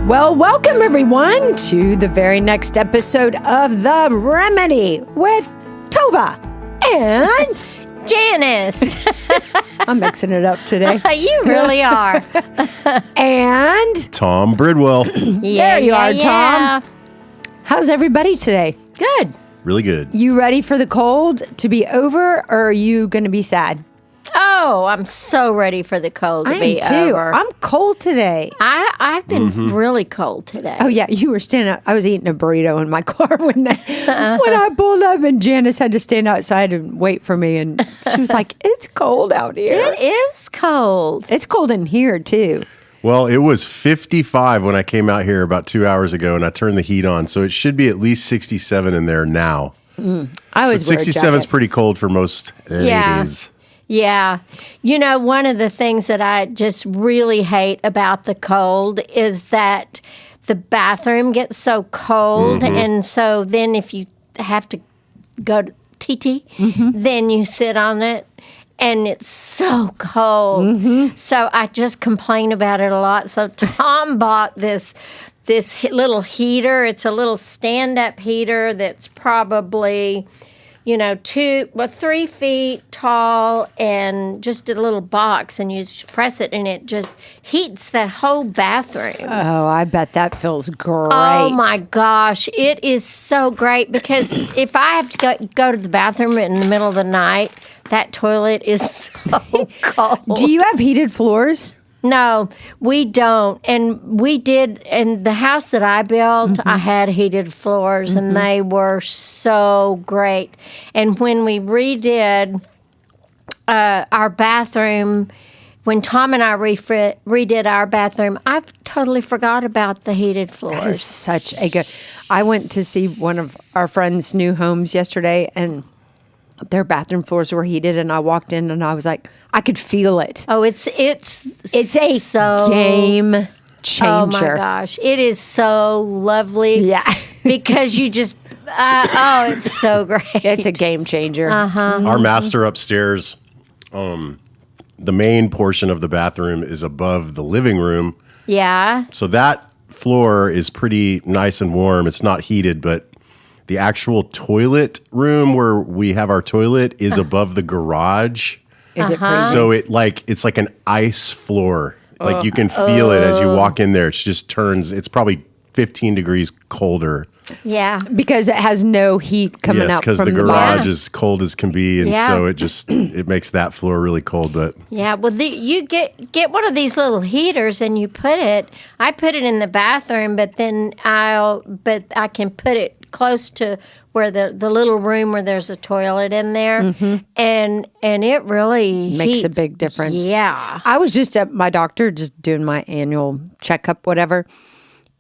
Well, welcome everyone to the very next episode of The Remedy with Tova and Janice. I'm mixing it up today. You really are. And Tom Bridwell. there you are, Tom. How's everybody today? Good. Really good. You ready for the cold to be over, or are you going to be sad? Oh, I'm so ready for the cold to be I am too. over. I'm cold today. I've been really cold today. Oh yeah, you were standing up. I was eating a burrito in my car when I pulled up, and Janice had to stand outside and wait for me, and she was like, "It's cold out here." It is cold. It's cold in here too. Well, it was 55 when I came out here about 2 hours ago, and I turned the heat on, so it should be at least 67 in there now. I was 67 is pretty cold for most Yeah. ladies. Yeah. You know, one of the things that I just really hate about the cold is that the bathroom gets so cold. And so then if you have to go to TT, then you sit on it and it's so cold. So I just complain about it a lot. So Tom bought this little heater. It's a little stand-up heater that's probably, 3 feet tall and just a little box, and you just press it and it just heats that whole bathroom. Oh, I bet that feels great. Oh my gosh, it is so great because if I have to go to the bathroom in the middle of the night, that toilet is so cold. Do you have heated floors? No, we don't. And we did, in the house that I built, I had heated floors, and they were so great. And when we redid our bathroom, when Tom and I redid our bathroom, I totally forgot about the heated floors. That is such a good. I went to see one of our friends' new homes yesterday, and their bathroom floors were heated, and I walked in and I was like, I could feel it. Oh, it's a game changer. Oh my gosh, it is so lovely. Yeah. Because you just it's so great. It's a game changer. Our master upstairs, the main portion of the bathroom is above the living room. Yeah. So that floor is pretty nice and warm. It's not heated, but the actual toilet room where we have our toilet is above the garage. Is it freezing? So it's like an ice floor. Like you can feel it as you walk in there. It just turns, it's probably 15 degrees colder. Yeah. Because it has no heat coming Yes, out because from the the garage bottom. is cold as can be. And Yeah. so it makes that floor really cold. But Yeah, well, you get one of these little heaters and you put it. I put it in the bathroom, but then I can put it close to where the little room where there's a toilet in there, and it really Makes a heats. big difference. Yeah. I was just at my doctor, just doing my annual checkup, whatever,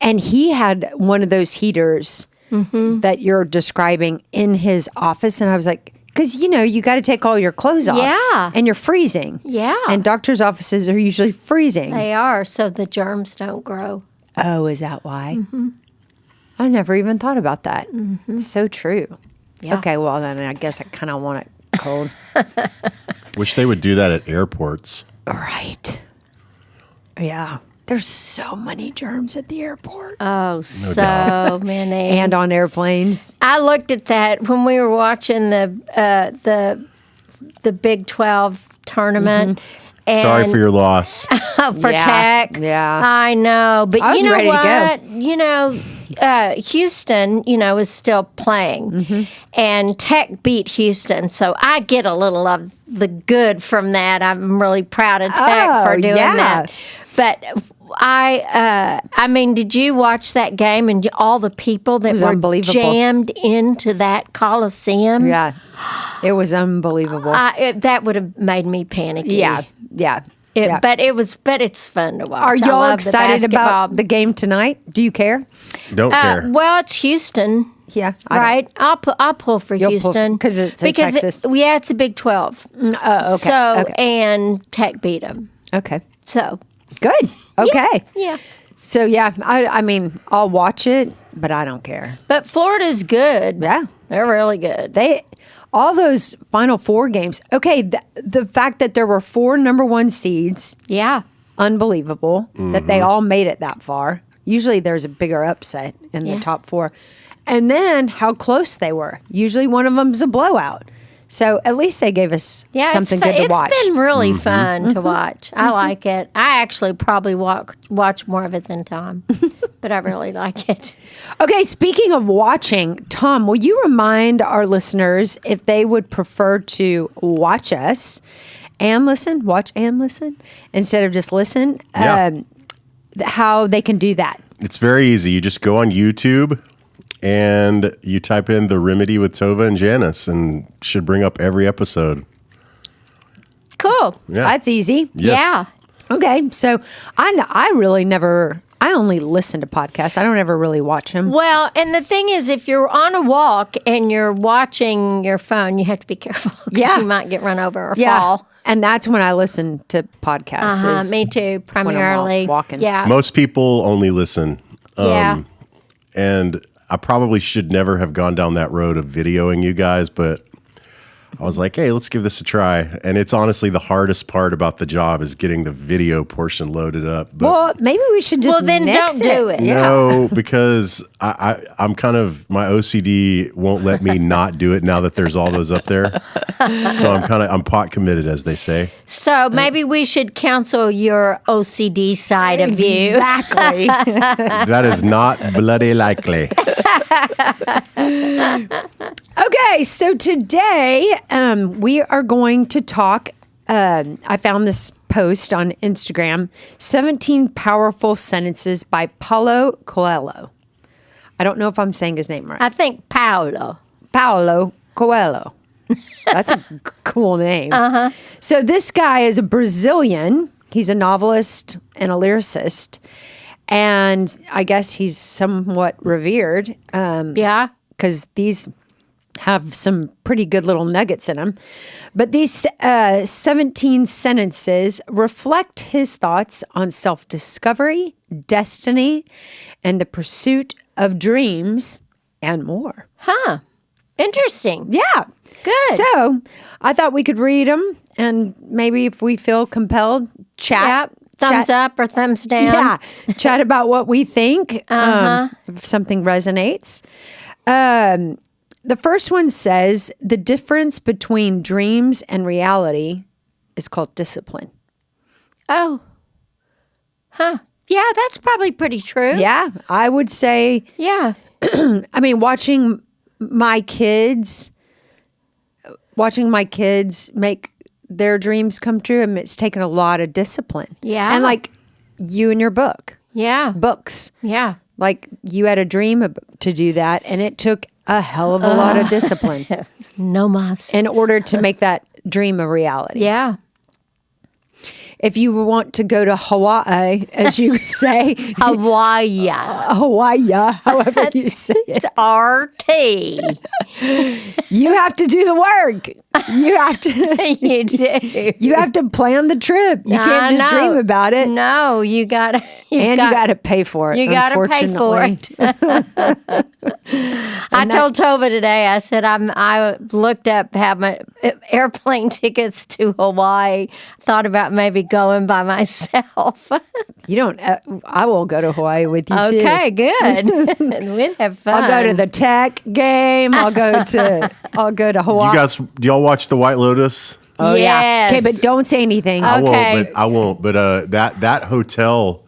and he had one of those heaters that you're describing in his office, and I was like, because you got to take all your clothes off, Yeah. and you're freezing, Yeah. and doctors' offices are usually freezing. They are, so the germs don't grow. Oh, is that why? I never even thought about that. It's so true. Yeah. Okay, well then I guess I kind of want it cold. wish they would do that at airports. Right. Yeah. There's so many germs at the airport. Oh, so many. And on airplanes. I looked at that when we were watching the Big 12 tournament. And Sorry for your loss. for Tech. Yeah. I know. But I was you know ready to go. what? Houston, is still playing. And Tech beat Houston. So I get a little of the good from that. I'm really proud of Tech for doing that. But I mean, did you watch that game and all the people that was were unbelievable. jammed into that Coliseum? Yeah. It was unbelievable. That would have made me panicky. Yeah. Yeah. But it's fun to watch. Are I y'all love the excited about basketball. the game tonight? Do you care? Don't care. Well, it's Houston. Yeah. I don't- Right, I'll pull for You'll pull Houston because it's in Texas. It's a Big 12. Oh, okay. So okay. and Tech beat them. Okay. So Good. Okay. yeah, So yeah, I mean, I'll watch it, but I don't care. but Florida's good. Yeah. They're really good. All those Final Four games. Okay, the fact that there were 4 number 1 seeds, Yeah, unbelievable that they all made it that far. Usually there's a bigger upset in the top 4. And then how close they were. Usually one of them's a blowout. So at least they gave us something good to watch. It's been really fun to watch. I like it. I actually probably watch more of it than Tom, but I really like it. Okay, speaking of watching, Tom, will you remind our listeners if they would prefer to watch us and listen, watch and listen, instead of just listen, how they can do that? It's very easy. You just go on YouTube and you type in The Remedy with Tova and Janice, and should bring up every episode. Cool. Yeah. That's easy. Yes. Yeah. Okay, so I really never. I only listen to podcasts. I don't ever really watch them. Well, and the thing is, if you're on a walk and you're watching your phone, you have to be careful because you might get run over or fall. And that's when I listen to podcasts. is Me too, primarily. walking. Yeah. Most people only listen. Yeah. And I probably should never have gone down that road of videoing you guys, but I was like, hey, let's give this a try. And it's honestly the hardest part about the job is getting the video portion loaded up. But Well, maybe we should just then nix don't do it. no, because I'm kind of, my OCD won't let me not do it now that there's all those up there. So I'm pot committed, as they say. So maybe we should counsel your OCD side of you. Exactly. That is not bloody likely. Okay, so today we are going to talk. I found this post on Instagram: 17 Powerful Sentences by Paulo Coelho. I don't know if I'm saying his name right. I think Paulo. Paulo Coelho. That's a cool name. So this guy is a Brazilian. He's a novelist and a lyricist. And I guess he's somewhat revered. Yeah. Because these have some pretty good little nuggets in them. But these 17 sentences reflect his thoughts on self-discovery, destiny, and the pursuit of dreams and more. Huh. Interesting. Yeah. Good. So I thought we could read them, and maybe if we feel compelled, chat. Yep. Thumbs up or thumbs down. Yeah. Chat about what we think, if something resonates. The first one says, the difference between dreams and reality is called discipline. Oh. Huh. Yeah, that's probably pretty true. Yeah, I would say, Yeah. I mean, watching my kids make their dreams come true, and it's taken a lot of discipline. Yeah. And like you and your Yeah. books. Yeah. Like you had a dream to do that, and it took a hell of a lot of discipline No mas. in order to make that dream a reality. Yeah. If you want to go to Hawaii, as you say, Hawaii. Hawaii, however you say it, It's RT. you have to do the work. You have to. You do. You have to plan the trip. You can't just dream about it. No, you got to. You got to pay for it. You got to pay for it. I told Tova today. I said I looked up have my airplane tickets to Hawaii. Thought about maybe going by myself. You don't. I will go to Hawaii with you too. Okay, good. We'd have fun. I'll go to the tech game. I'll go to Hawaii. You guys, do y'all watch The White Lotus? Oh yeah. Yes. Okay, but don't say anything. Okay. I won't. But that hotel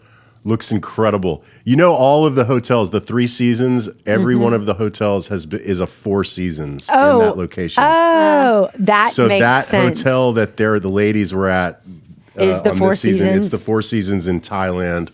looks incredible. You know, all of the hotels, the 3 seasons, every one of the hotels is a 4 seasons in that location. Oh, that so makes that sense. hotel that the ladies were at Is the on 4 this season, seasons? It's the 4 seasons in Thailand.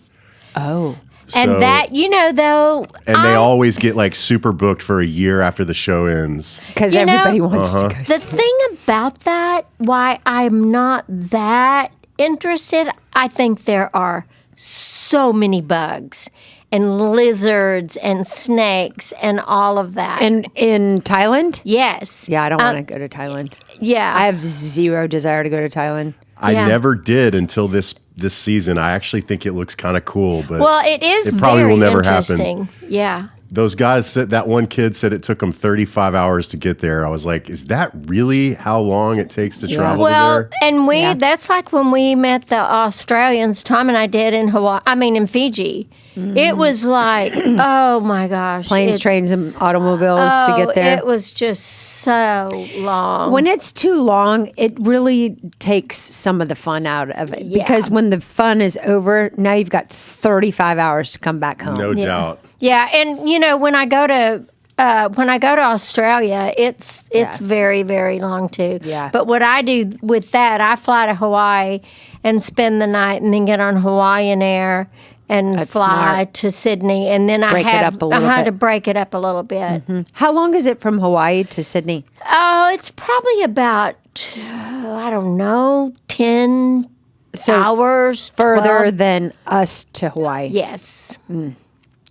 Oh. And So- that, though. and they always get like super booked for a year after the show ends. Because You know, everybody wants to go The see. thing about that, why I'm not that interested, I think there are so many bugs and lizards and snakes and all of that. And in Thailand? Yes. Yeah, I don't want to go to Thailand. Yeah. I have zero desire to go to Thailand. I Yeah. never did until this season. I actually think it looks kind of cool, but well, it is it probably very will never interesting. Yeah. those guys said, that one kid said it took him 35 hours to get there. I was like, is that really how long it takes to travel Well, to there? and that's like when we met the Australians, Tom and I did in Hawaii, in Fiji. It was like, oh my gosh. Planes, trains, and automobiles to get there. It was just so long. When it's too long, it really takes some of the fun out of it. Yeah. Because when the fun is over, now you've got 35 hours to come back home. No doubt. Yeah, and when I go to Australia, it's very, very long too. Yeah. But what I do with that, I fly to Hawaii and spend the night, and then get on Hawaiian Air and That's fly smart. to Sydney, and then Break it I up a little had to bit. break it up a little bit. How long is it from Hawaii to Sydney? Oh, it's probably about I don't know, 10 hours Further 12. than us to Hawaii. Yes.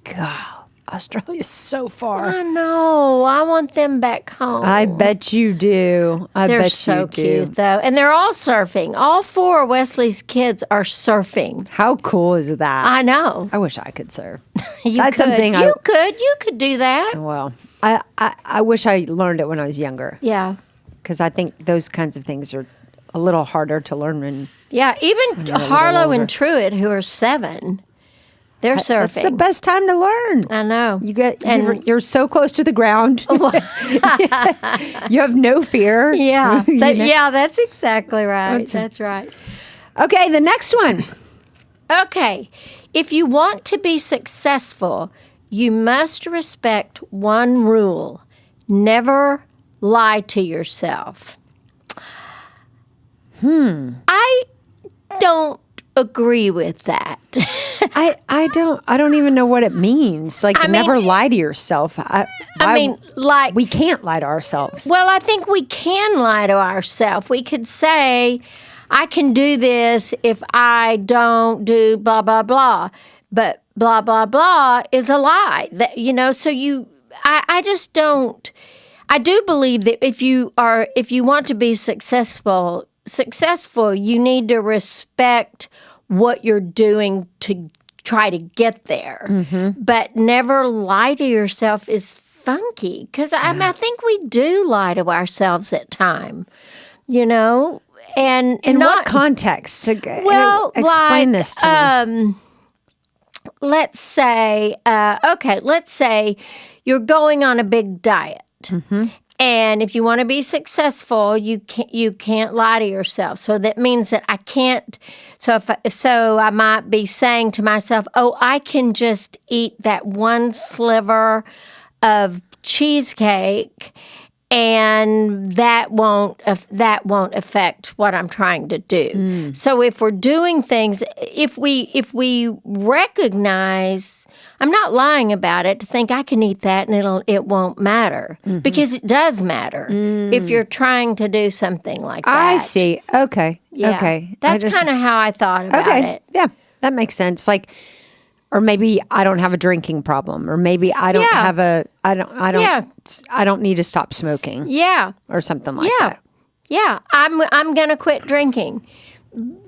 God, Australia's so far. I know. I want them back home. I bet you do. They're bet so you do. cute, though. And they're all surfing. All 4 of Wesley's kids are surfing. How cool is that? I know. I wish I could surf. You That's could. something You could do that. Well, I wish I learned it when I was younger, Yeah. because I think those kinds of things are a little harder to learn when Yeah. Even you're a little Harlow older. and Truett, who are 7, they're surfing. That's the best time to learn. I know. You're so close to the ground. You have no fear. Yeah. You know? Yeah, that's exactly right. That's right. Okay, the next one. Okay. If you want to be successful, you must respect one rule: never lie to yourself. I don't agree with that. I don't even know what it means. Like, I mean- never lie to yourself. We we can't lie to ourselves. well, I think we can lie to ourselves. We could say, I can do this if I don't do blah, blah, blah. But blah, blah, blah is a lie. I just don't. I do believe that if you want to be successful, you need to respect what you're doing to try to get there. But never lie to yourself is funky, because I think we do lie to ourselves at time, and In not, what context? well, explain like, this to me. let's say you're going on a big diet. And if you want to be successful, you can't lie to yourself. So that means that I can't. So I might be saying to myself, "Oh, I can just eat that one sliver of cheesecake, and that won't affect what I'm trying to do." So if we're doing things, if we recognize, I'm not lying about it, to think I can eat that and it won't matter, because it does matter if you're trying to do something like that. I see. Okay. Yeah. Okay. That's kind of how I thought about it. Yeah, that makes sense. Like, or maybe I don't have a drinking problem, or maybe I don't Yeah. have Yeah. I don't need to stop smoking, Yeah. or something like Yeah. that. Yeah. I'm going to quit drinking.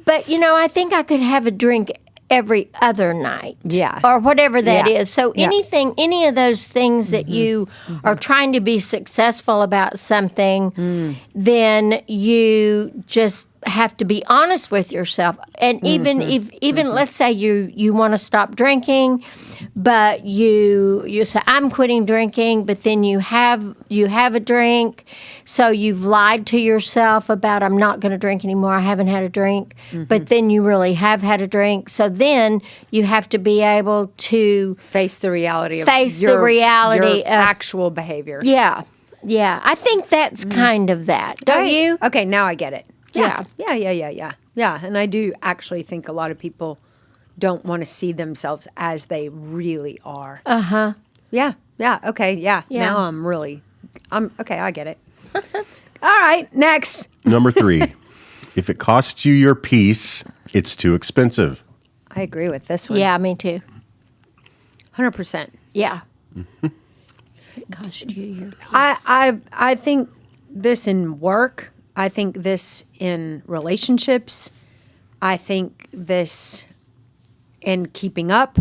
But, I think I could have a drink every other night. Yeah. Or whatever that Yeah. is. So Yeah. any of those things that you are trying to be successful about something, then you just have to be honest with yourself. And even let's say you want to stop drinking, but you say, I'm quitting drinking, but then you have a drink, so you've lied to yourself about, I'm not going to drink anymore, I haven't had a drink, but then you really have had a drink. So then you have to be able to Face the reality of your your actual behavior. yeah. I think that's kind of that. Don't Right. you? Okay, now I get it. Yeah. Yeah, and I do actually think a lot of people don't want to see themselves as they really are. Uh-huh. Yeah, okay, yeah. Yeah. Now I'm okay, I get it. All right, next. Number 3, if it costs you your peace, it's too expensive. I agree with this one. Yeah, me too. 100%. Yeah. It cost you your peace. I think this in work. I think this in relationships. I think this in keeping up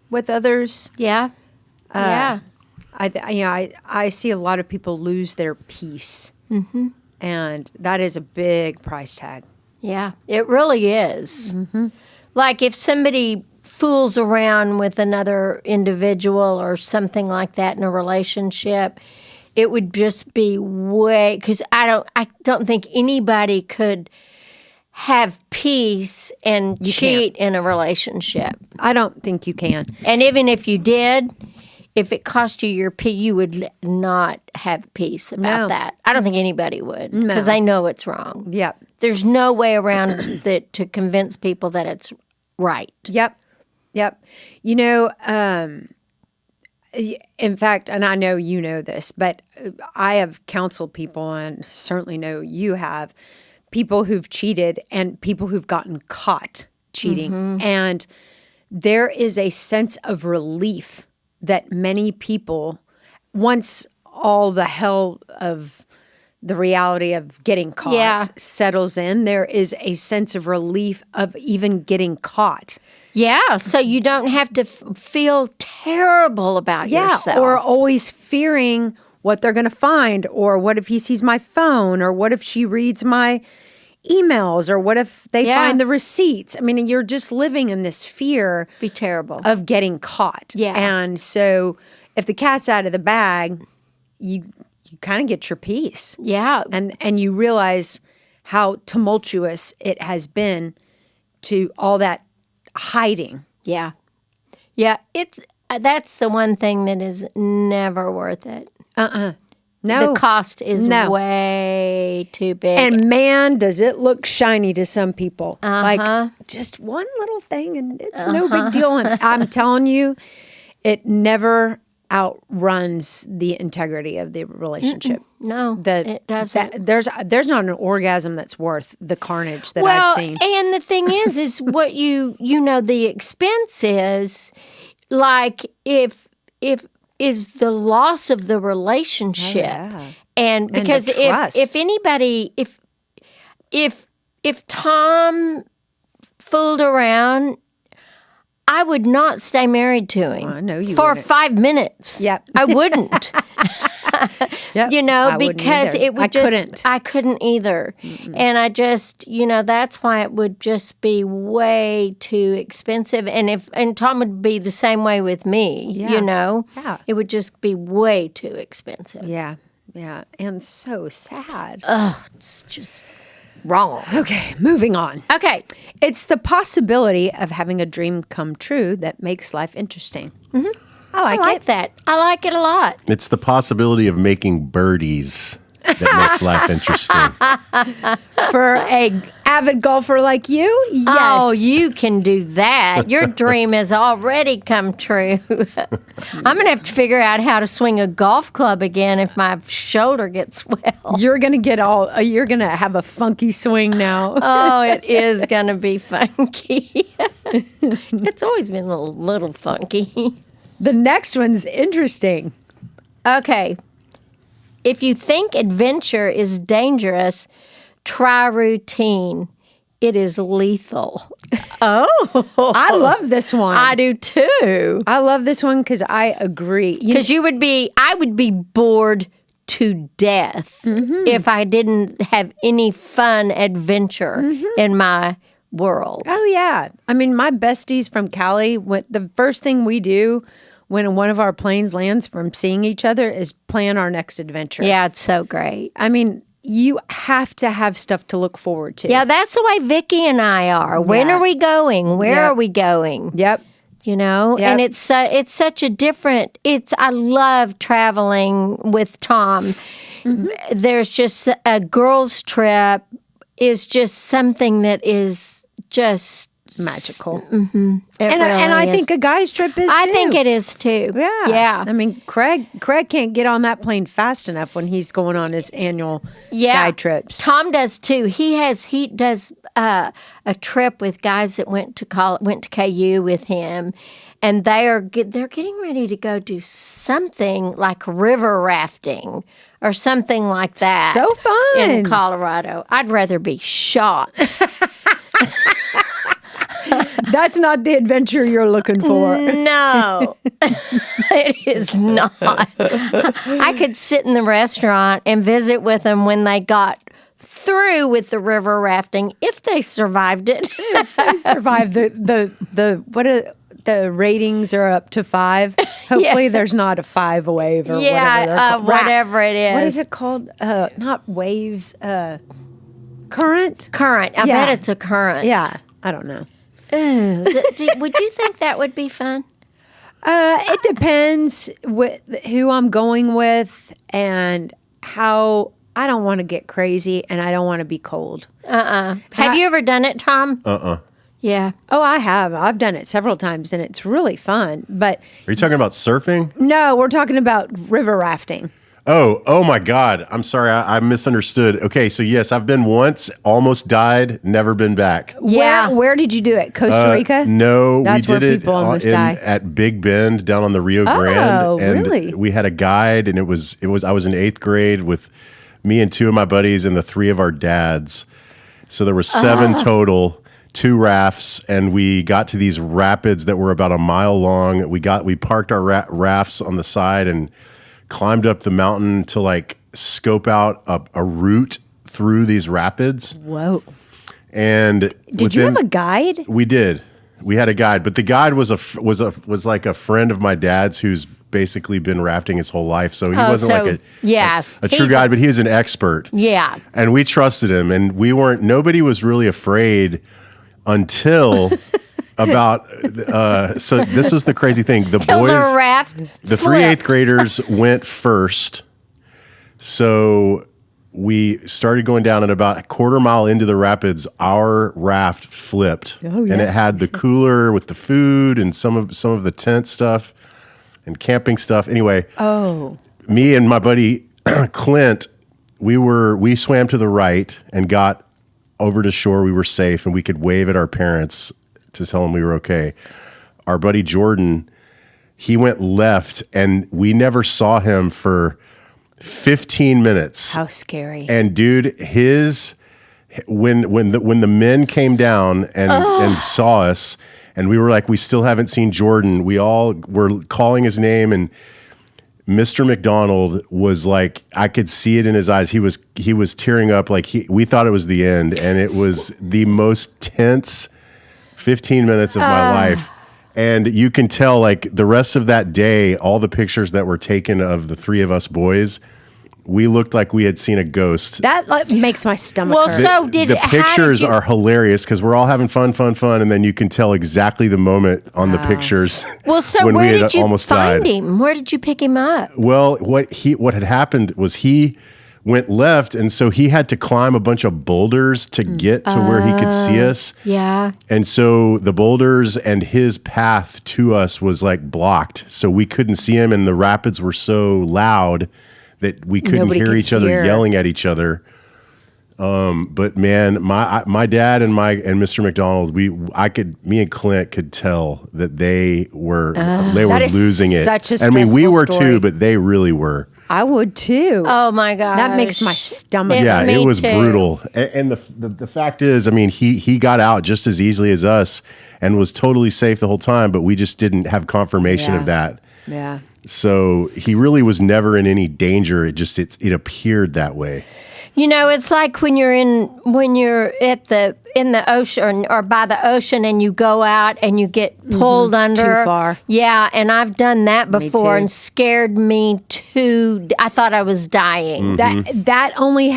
with others. Yeah. Yeah. I see a lot of people lose their peace, and that is a big price tag. Yeah. It really is. Like if somebody fools around with another individual or something like that in a relationship, it would just be because I don't think anybody could have peace and cheat in a relationship. I don't think you can. And even if you did, if it cost you your peace, you would not have peace about that. I don't think anybody would because they know it's wrong. Yep. There's no way around that to convince people that it's right. Yep. You know, in fact, and I know you know this, but I have counseled people, and certainly know you have, people who've cheated and people who've gotten caught cheating. And there is a sense of relief that many people, once all the hell of the reality of getting caught settles in, there is a sense of relief of even getting caught. Yeah, so you don't have to feel terrible about yourself. Or always fearing what they're going to find, or what if he sees my phone, or what if she reads my emails, or what if they find the receipts. I mean, you're just living in this fear be terrible of getting caught. Yeah. And so if the cat's out of the bag, you kind of get your peace. Yeah. And you realize how tumultuous it has been to all that hiding. Yeah. Yeah, that's the one thing that is never worth it. No. The cost is way too big. And man, does it look shiny to some people. Like just one little thing and it's no big deal. And I'm telling you, it never outruns the integrity of the relationship. No, it doesn't. There's not an orgasm that's worth the carnage that I've seen. And the thing is what you know the expense is, like if is the loss of the relationship. And because if anybody if Tom fooled around, I would not stay married to him I know you for wouldn't. 5 minutes. Yep. I wouldn't. You know, I wouldn't because either. it would I couldn't either. And I just, that's why it would just be way too expensive. And Tom would be the same way with me, It would just be way too expensive. Yeah. And so sad. It's just wrong. Okay, moving on. Okay. It's the possibility of having a dream come true that makes life interesting. I like that. I like it a lot. It's the possibility of making birdies that makes life interesting. For an avid golfer like you, yes. Oh, you can do that. Your dream has already come true. I'm going to have to figure out how to swing a golf club again if my shoulder gets well. You're going to you're going to have a funky swing now. Oh, it is going to be funky. It's always been a little funky. The next one's interesting. Okay. If you think adventure is dangerous, try routine. It is lethal. Oh. I love this one. I do too. I love this one because I agree. Because I would be bored to death if I didn't have any fun adventure in my world. Oh, yeah. I mean, my besties from Cali, the first thing we do when one of our planes lands from seeing each other is plan our next adventure. Yeah, it's so great. I mean, you have to have stuff to look forward to. Yeah, that's the way Vicki and I are. When are we going? Where are we going? Yep. And it's such a different, I love traveling with Tom. There's just a girls' trip is just something that is just magical. And I think a guy's trip is too. I think it is too. Yeah. I mean, Craig can't get on that plane fast enough when he's going on his annual guy trips. Tom does too. He does a trip with guys that went to KU with him, and they're getting ready to go do something like river rafting or something like that. So fun in Colorado. I'd rather be shot. That's not the adventure you're looking for. No, it is not. I could sit in the restaurant and visit with them when they got through with the river rafting, if they survived it. If they survived the the ratings are up to 5. Hopefully there's not a 5 wave or whatever they're called. Whatever it is. What is it called? Not waves. Current? Current. I bet it's a current. Yeah. I don't know. Ooh, would you think that would be fun? It depends with who I'm going with and how. I don't want to get crazy and I don't want to be cold. Have you ever done it, Tom? Yeah. Oh, I have. I've done it several times and it's really fun. But Are you talking about surfing? no, we're talking about river rafting. Oh my God. I'm sorry. I misunderstood. Okay. So yes, I've been once, almost died, never been back. Yeah. Where did you do it? Costa Rica? No, That's we did where it people almost die. at Big Bend down on the Rio Grande. Oh, and really? We had a guide and I was in 8th grade with me and 2 of my buddies and the 3 of our dads. So there were 7 total, 2 rafts, and we got to these rapids that were about a mile long. We parked our rafts on the side and climbed up the mountain to like scope out a route through these rapids. Whoa. And Did you have a guide? We did. We had a guide, but the guide was like a friend of my dad's who's basically been rafting his whole life. So he wasn't like a true guide, but he was an expert. Yeah. And we trusted him, and nobody was really afraid until about, so this was the crazy thing. The boys, the 3 8th graders went first. So we started going down, and about a quarter mile into the rapids, our raft flipped. Oh, yeah. And it had the cooler with the food and some of the tent stuff and camping stuff. Anyway, me and my buddy Clint, we swam to the right and got over to shore. We were safe and we could wave at our parents to tell them we were okay. Our buddy Jordan, he went left and we never saw him for 15 minutes. How scary. And dude, when the men came down and saw us, and we were like, we still haven't seen Jordan. We all were calling his name, and Mr. McDonald was like, I could see it in his eyes. He was tearing up, like we thought it was the end, and it was the most tense 15 minutes of my life. And you can tell, like, the rest of that day, all the pictures that were taken of the 3 of us boys, we looked like we had seen a ghost. That makes my stomach hurt. So the pictures are hilarious because we're all having fun, and then you can tell exactly the moment on the pictures. Well, so when where we had did you almost find died. him? Where did you pick him up? Well, what had happened was he went left, and so he had to climb a bunch of boulders to get to where he could see us. Yeah. And so the boulders and his path to us was like blocked, so we couldn't see him, and the rapids were so loud that we couldn't hear each other yelling at each other. But man, my dad and Mr. McDonald, me and Clint could tell that they were losing it. Such a I mean, we were stressful story. too, but they really were. I would too. Oh my God. That makes my stomach. Yeah, Me it was too. brutal. And the fact is, I mean, he got out just as easily as us and was totally safe the whole time, but we just didn't have confirmation of that. Yeah. So he really was never in any danger. It appeared that way. You know, it's like when you're in the ocean or by the ocean and you go out and you get pulled under too far. Yeah, and I've done that before too. and scared me too. I thought I was dying. That only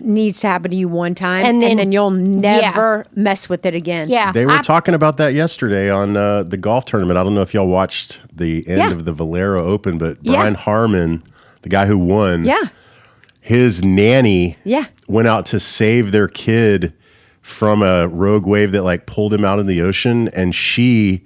needs to happen to you one time, and then you'll never mess with it again. Yeah, They were talking about that yesterday on the golf tournament. I don't know if y'all watched the end of the Valero Open, but Brian Harmon, the guy who won, his nanny went out to save their kid from a rogue wave that like pulled him out in the ocean, and she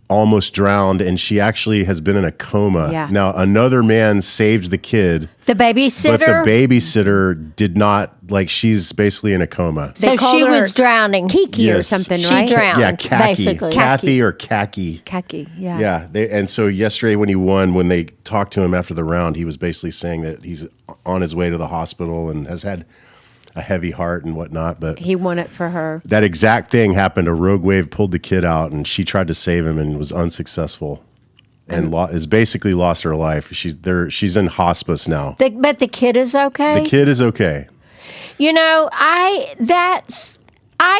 almost drowned, and she actually has been in a coma. Yeah. Now, another man saved the kid. The babysitter? But the babysitter did not, like, she's basically in a coma. So she was drowning. Kiki or something, right? She drowned, Yeah, Khaki. basically. Kathy or Khaki. Khaki, yeah. Yeah. And so yesterday when he won, when they talked to him after the round, he was basically saying that he's on his way to the hospital and has had a heavy heart and whatnot. But He won it for her. that exact thing happened. A rogue wave pulled the kid out, and she tried to save him and was unsuccessful, and has basically lost her life. She's in hospice now. But the kid is okay? The kid is okay. You know, I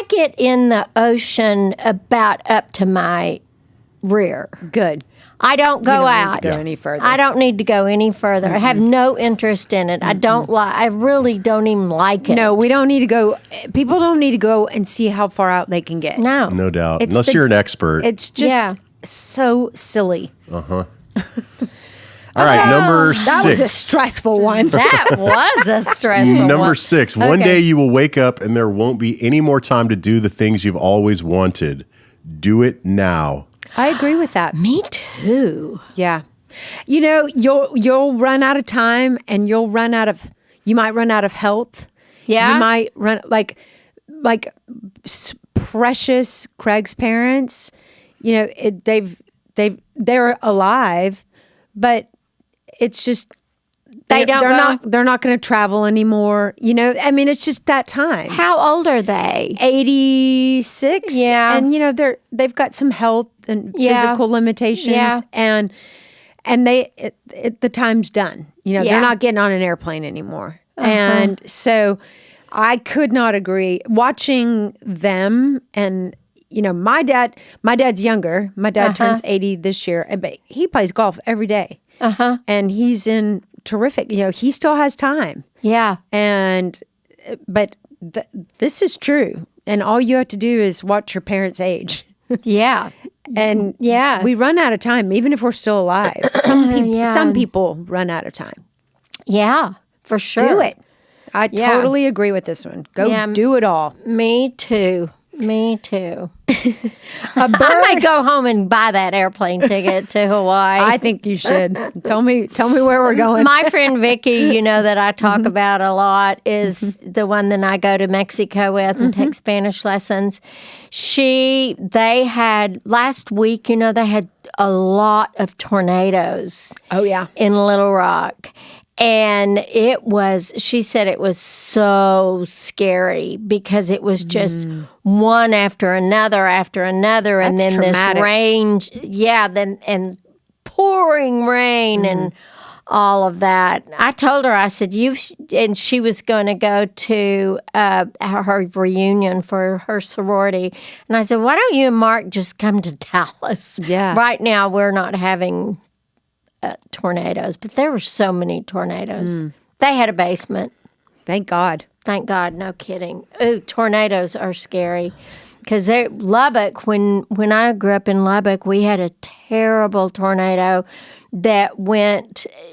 get in the ocean about up to my rear. Good. I don't go You don't need out. to go any further. I don't need to go any further. I have no interest in it. I don't like. I really don't even like it. No, we don't need to go. People don't need to go and see how far out they can get. No. No doubt. It's Unless you're an expert. It's just Yeah. so silly. All right, number That 6. was a stressful one. That was a stressful Number one. 6. One Okay. day you will wake up and there won't be any more time to do the things you've always wanted. Do it now. I agree with that. Me too. Yeah. You know, you'll run out of time and you might run out of health. Yeah. You might run like precious Craig's parents, you know, they're alive, but it's just they're not going to travel anymore. You know, I mean, it's just that time. How old are they? 86. Yeah. And you know, they've got some health and Yeah. physical limitations Yeah. and the time's done. You know, Yeah. they're not getting on an airplane anymore. And so I could not agree. Watching them and you know, my dad's younger. My dad turns 80 this year, but he plays golf every day. And he's in terrific, you know, he still has time. Yeah. But this is true. And all you have to do is watch your parents age. Yeah. And Yeah. we run out of time, even if we're still alive. Some people run out of time. Yeah. For sure. Do it. I Yeah. totally agree with this one. Go do it all. Me too. Me too. A bird. I might go home and buy that airplane ticket to Hawaii. I think you should. Tell me where we're going. My friend Vicky, you know, that I talk about a lot, is the one that I go to Mexico with and take Spanish lessons. They had last week, you know, they had a lot of tornadoes. Oh, yeah. In Little Rock. And she said it was so scary because it was just one after another. And That's then traumatic. this rain, and pouring rain and all of that. I told her, I said, and she was going to go to her reunion for her sorority. And I said, why don't you and Mark just come to Dallas? Yeah. Right now, we're not having tornadoes, but there were so many tornadoes. They had a basement. Thank God. Thank God, no kidding. Ooh, tornadoes are scary because Lubbock. When I grew up in Lubbock, we had a terrible tornado that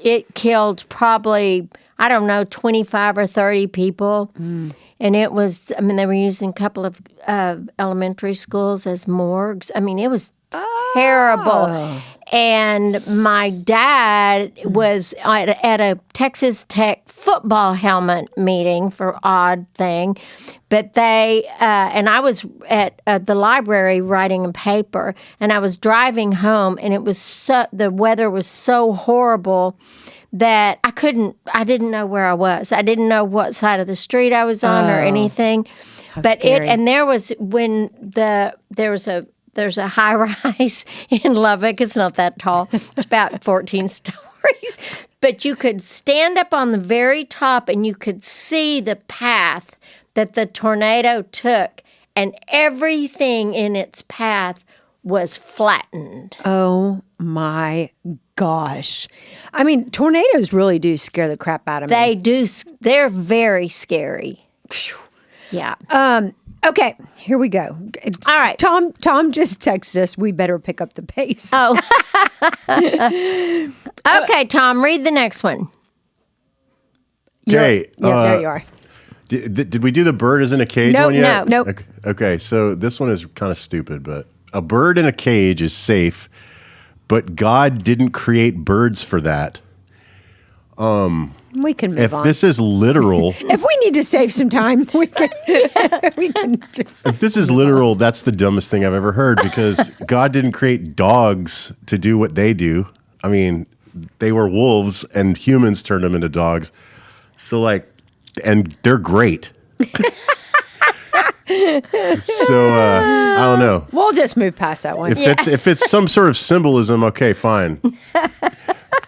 it killed probably 25 or 30 people, and it was. I mean, they were using a couple of elementary schools as morgues. I mean, it was terrible. And my dad was at a Texas Tech football helmet meeting for odd thing, but and I was at the library writing a paper, and I was driving home, and the weather was so horrible that I didn't know where I was. I didn't know what side of the street I was on or anything. But scary. there's a high rise in Lubbock. It's not that tall. It's about 14 stories. But you could stand up on the very top and you could see the path that the tornado took, and everything in its path was flattened. Oh my gosh. I mean, tornadoes really do scare the crap out of me. They do. They're very scary. Yeah. Okay, here we go. All right. Tom just texted us. We better pick up the pace. Oh. Okay, Tom, read the next one. Okay. There you are. Did we do the bird is in a cage Nope, one yet? no, nope. Okay, so this one is kind of stupid, but a bird in a cage is safe, but God didn't create birds for that. We can move If on. this is literal, If we need to save some time, we can just. if this is literal, that's the dumbest thing I've ever heard, because God didn't create dogs to do what they do. I mean, they were wolves and humans turned them into dogs. So and they're great. So I don't know. We'll just move past that one. If it's some sort of symbolism, okay, fine.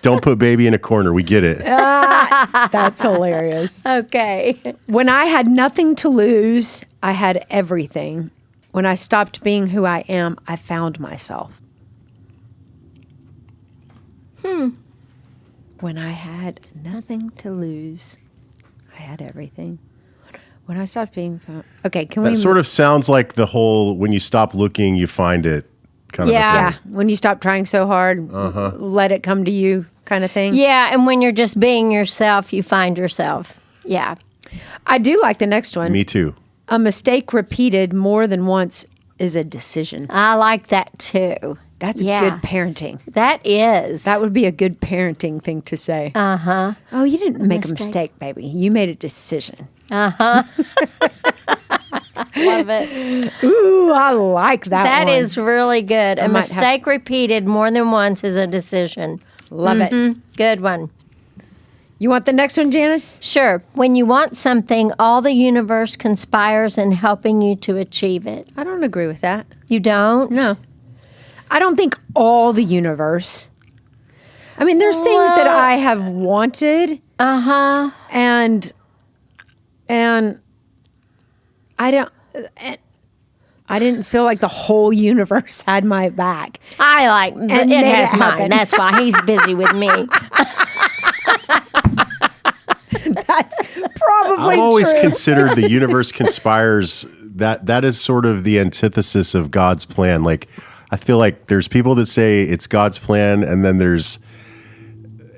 Don't put baby in a corner. We get it. That's hilarious. Okay. When I had nothing to lose, I had everything. When I stopped being who I am, I found myself. When I had nothing to lose, I had everything. When I stopped being found. Okay, can we? That sort of sounds like the whole when you stop looking, you find it kind of Yeah. a thing. When you stop trying so hard, let it come to you kind of thing. Yeah, and when you're just being yourself, you find yourself. Yeah. I do like the next one. Me too. A mistake repeated more than once is a decision. I like that too. That's Yeah. good parenting. That is. That would be a good parenting thing to say. Uh-huh. Oh, you didn't make a mistake. mistake, baby. You made a decision. Love it. Ooh, I like that That one. is really good. A might have- mistake repeated more than once is a decision. Love it. Good one. You want the next one, Janice? Sure. When you want something, all the universe conspires in helping you to achieve it. I don't agree with that. You don't? No. I don't think all the universe. I mean, there's things that I have wanted Uh-huh. and I didn't feel like the whole universe had my back. I like And it made has it mine. happen. That's why he's busy with me. That's probably I've always true. considered the universe conspires that is sort of the antithesis of God's plan. Like I feel like there's people that say it's God's plan, and then there's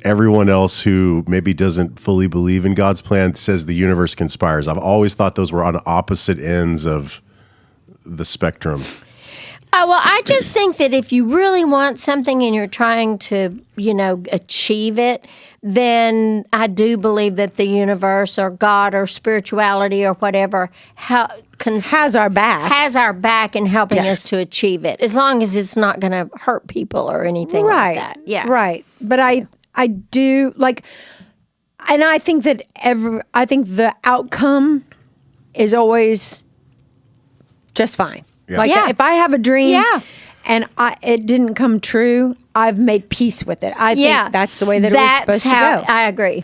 everyone else who maybe doesn't fully believe in God's plan says the universe conspires. I've always thought those were on opposite ends of the spectrum. Well, I just think that if you really want something and you're trying to, achieve it, then I do believe that the universe or God or spirituality or whatever Has our back. has our back in helping Yes. us to achieve it, as long as it's not going to hurt people or anything like that. Yeah. Right. But I do like, and I think that I think the outcome is always just fine. Yeah. Like Yeah. if I have a dream Yeah. and it didn't come true, I've made peace with it. I Yeah. think that's the way that it was supposed to go. I agree.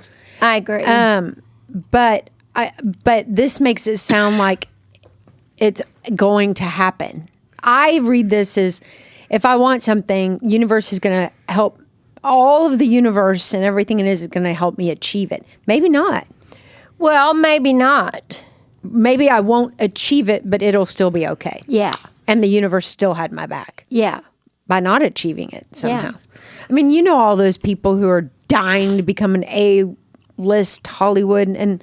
But this makes it sound like it's going to happen. I read this as if I want something, universe is going to help. All of the universe and everything it is going to help me achieve it. Maybe not. Well, maybe not. Maybe I won't achieve it, but it'll still be okay. Yeah. And the universe still had my back Yeah. by not achieving it somehow. Yeah. I mean, you know all those people who are dying to become an A-list Hollywood and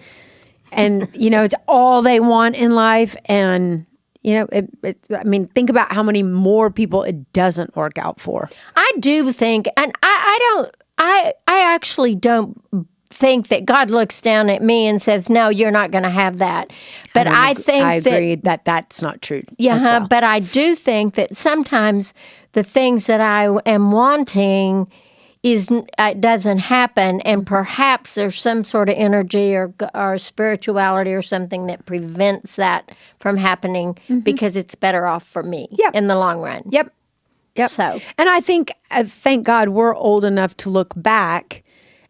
it's all they want in life. And, I mean, think about how many more people it doesn't work out for. I do think, and I actually don't think that God looks down at me and says, "No, you're not going to have that." But I think I agree that that's not true. yeah, as well. but I do think that sometimes the things that I am wanting doesn't happen, and perhaps there's some sort of energy or spirituality or something that prevents that from happening because it's better off for me in the long run. Yep. So, And I think, thank God, we're old enough to look back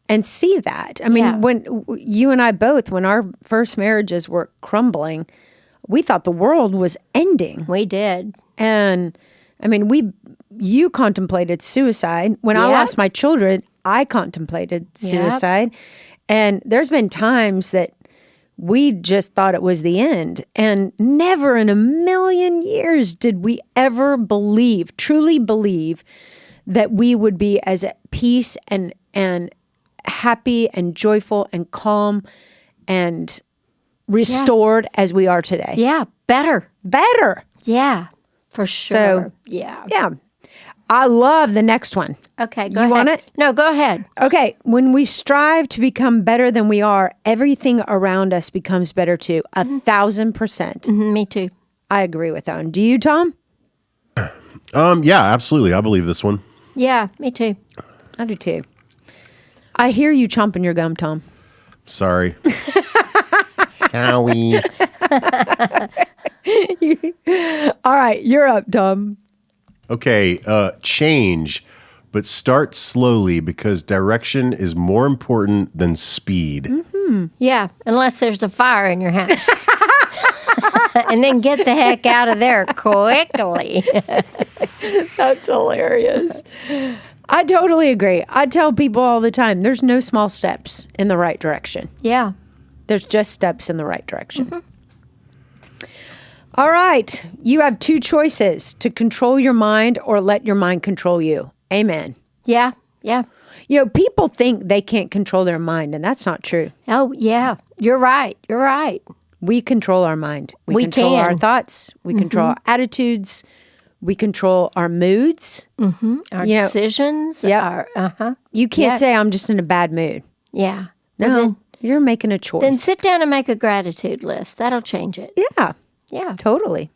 and see that. I mean, Yeah. when you and I both, when our first marriages were crumbling, we thought the world was ending. we did. And I mean, you contemplated suicide. When I Yeah. lost my children, I contemplated suicide. And there's been times that we just thought it was the end. And never in a million years did we ever truly believe that we would be as at peace and happy and joyful and calm and restored as we are today. Yeah, better. Better. Yeah, for sure. Yeah. Yeah. I love the next one. Okay, go You ahead. want it? No, go ahead. Okay. When we strive to become better than we are, everything around us becomes better too. 1,000%. Mhm, me too. I agree with that one. Do you, Tom? Yeah, absolutely. I believe this one. Yeah, me too. I do too. I hear you chomping your gum, Tom. Sorry. Sorry. All right. You're up, Tom. Okay, change, but start slowly because direction is more important than speed. Yeah, unless there's a fire in your house. And then get the heck out of there quickly. That's hilarious. I totally agree. I tell people all the time, there's no small steps in the right direction. Yeah. There's just steps in the right direction. All right. You have two choices: to control your mind or let your mind control you. Amen. Yeah. Yeah. You know, people think they can't control their mind, and that's not true. Oh, yeah. You're right. You're right. We control our mind. We control can. our thoughts. We control our attitudes. We control our moods. Our decisions. Yep. Our, You can't say, I'm just in a bad mood. Yeah. No, Well, you're making a choice. then sit down and make a gratitude list. That'll change it. Yeah, Yeah. totally.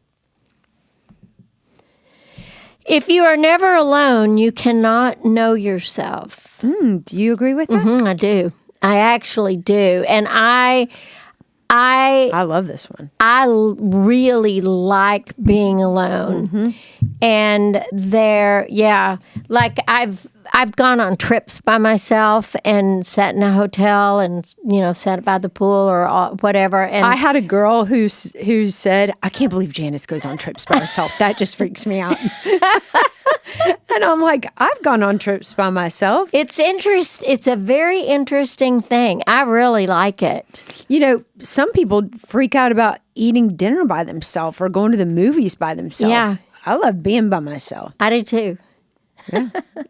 If you are never alone, you cannot know yourself. Do you agree with that? I do. I actually do. And I love this one. really like being alone. And like I've gone on trips by myself and sat in a hotel and, sat by the pool or whatever. And I had a girl who said, I can't believe Janice goes on trips by herself. That just freaks me out. And I'm like, I've gone on trips by myself. it's a very interesting thing. I really like it. You know, some people freak out about eating dinner by themselves or going to the movies by themselves. Yeah. I love being by myself. I do too.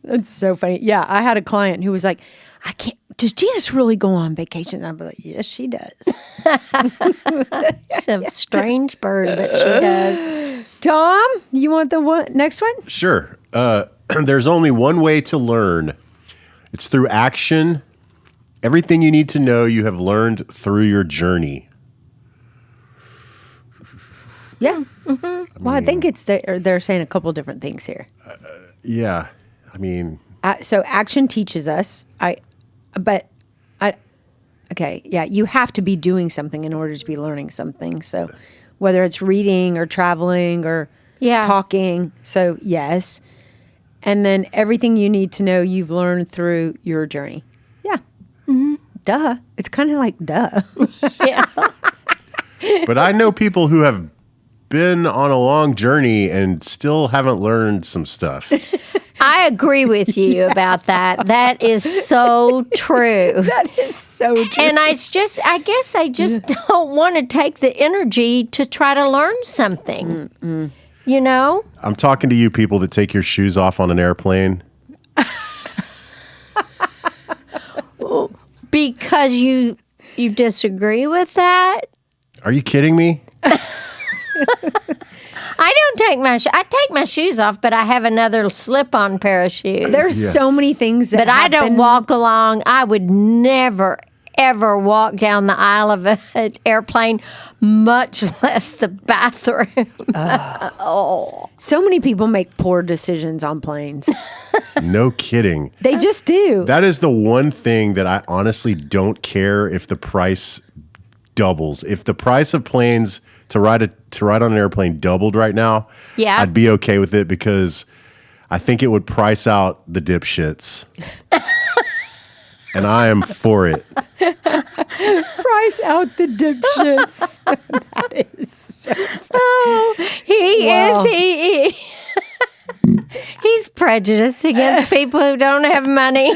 It's so funny. Yeah, I had a client who was like, I can't, does Janice really go on vacation? I'd be like, yes, she does. She's a strange bird, but she does. Tom, you want the next one? Sure. There's only one way to learn. It's through action. Everything you need to know you have learned through your journey. Yeah. Well, I think they're saying a couple different things here. Yeah. I mean, So action teaches us. Okay, yeah, you have to be doing something in order to be learning something. So whether it's reading or traveling or talking. So yes. And then everything you need to know you've learned through your journey. Yeah. Duh. It's kind of like duh. Yeah. but I know people who have been on a long journey and still haven't learned some stuff. I agree with you about that. That is so true. That is so true. And I guess I just don't want to take the energy to try to learn something. You know? I'm talking to you people that take your shoes off on an airplane. Because you disagree with that? Are you kidding me? I don't take I take my shoes off, but I have another slip-on pair of shoes. There's so many things that But I don't happen. walk along. I would never, ever walk down the aisle of an airplane, much less the bathroom. So many people make poor decisions on planes. No kidding. They just do. That is the one thing that I honestly don't care if the price doubles. If the price of planes to ride on an airplane doubled right now, I'd be okay with it because I think it would price out the dipshits. And I am for it. Price out the dipshits. That is so funny. He's prejudiced against people who don't have money.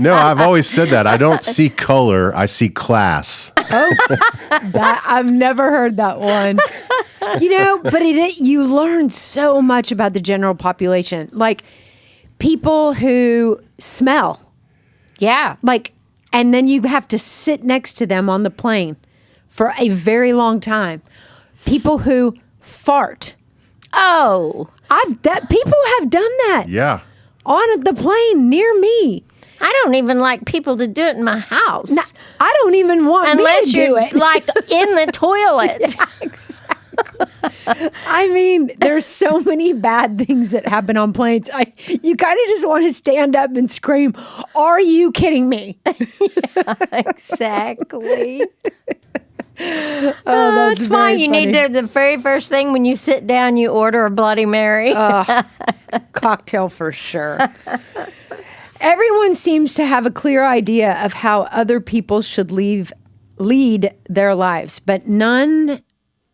No, I've always said that. I don't see color, I see class. I've never heard that one. You know, but you learn so much about the general population. Like people who smell. Yeah. And then you have to sit next to them on the plane for a very long time. People who fart. Oh. People have done that. Yeah. On the plane near me. I don't even like people to do it in my house. No, I don't even want unless me to do you're it. like in the toilet. Yeah, exactly. I mean, there's so many bad things that happen on planes. You kind of just want to stand up and scream, "Are you kidding me?" Yeah, exactly. That's why very you funny. need to, the very first thing when you sit down, you order a Bloody Mary. Cocktail for sure. Everyone seems to have a clear idea of how other people should lead their lives, but none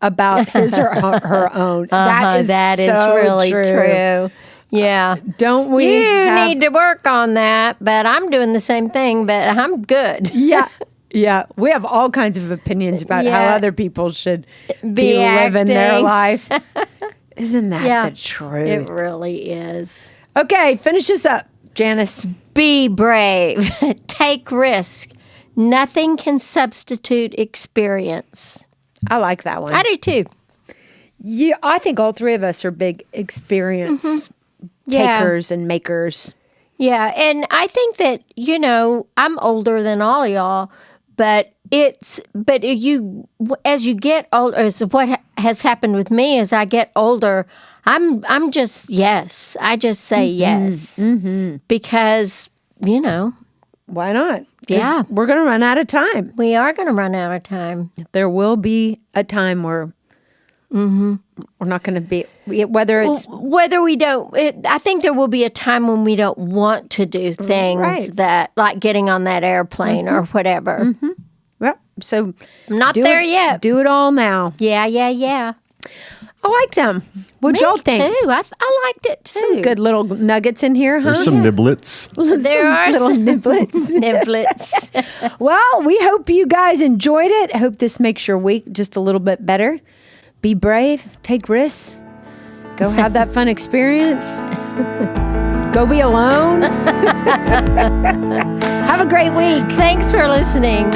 about his or her own. That is that is so really true. Yeah. Don't we? You need to work on that, but I'm doing the same thing, but I'm good. Yeah. Yeah. We have all kinds of opinions about how other people should be living their acting. life. Isn't that the truth? It really is. Okay, finish us up, Janice. Be brave. Take risk. Nothing can substitute experience. I like that one. I do too. Yeah, I think all three of us are big experience takers and makers. Yeah, and I think that, I'm older than all of y'all, but as you get older, as what has happened with me as I get older, I'm just yes. I just say yes because, Why not? 'Cause Yeah. we're going to run out of time. we are going to run out of time. There will be a time where we're not going to be, whether it's Whether we don't, I think there will be a time when we don't want to do things Right. that, like getting on that airplane or whatever. well, so I'm not do there it- yet. Do it all now. Yeah. I liked them. What'd y'all think? Too. I liked it too. Some good little nuggets in here, huh? There's some niblets. There are little some niblets. niblets. Well, we hope you guys enjoyed it. I hope this makes your week just a little bit better. Be brave, take risks, go have that fun experience, go be alone. Have a great week. Thanks for listening.